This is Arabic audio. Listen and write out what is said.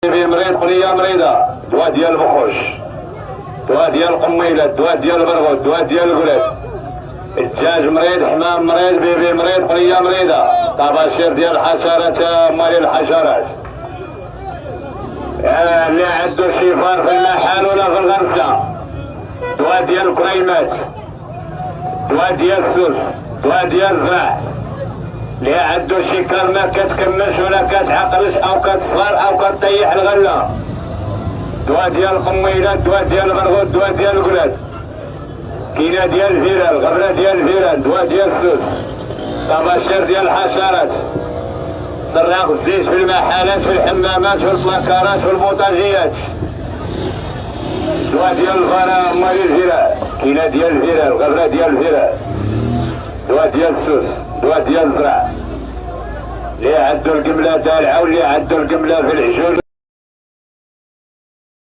مريض قليه مريضه، دواء ديال البخوش، دواء ديال القميله، دواء ديال البرغوث، دواء ديال الولاد. الدجاج مريض، حمام مريض، بيبي مريض، قليه مريضه، طباشير ديال الحشرات، مالي الحشرات. اللي عنده شيفار في المحل ولا في الغرزه، دواء ديال الكريمات، دواء ديال السوس، دواء ديال الزرع. اللي عنده شي كرمه كتكمش ولا كتعقرش او كتصغر او كطيح الغله، دواء ديال القميلات، دواء ديال البرغوث، دواء ديال الولاد. كاينه ديال الفيران، غبره ديال الفيران، دواء ديال السوس، طباشير ديال الحشرات، سراق الزيت في المحلات، في الحمامات، في البلاكارات، في البوطاجيات. دواء ديال الفرا مال الفيران، كاينه ديال الفيران، غبره ديال الفيران، دواء ديال السوس، دواء ديال الزرع. اللي عنده القمله دالعه واللي عنده القمله في العجول.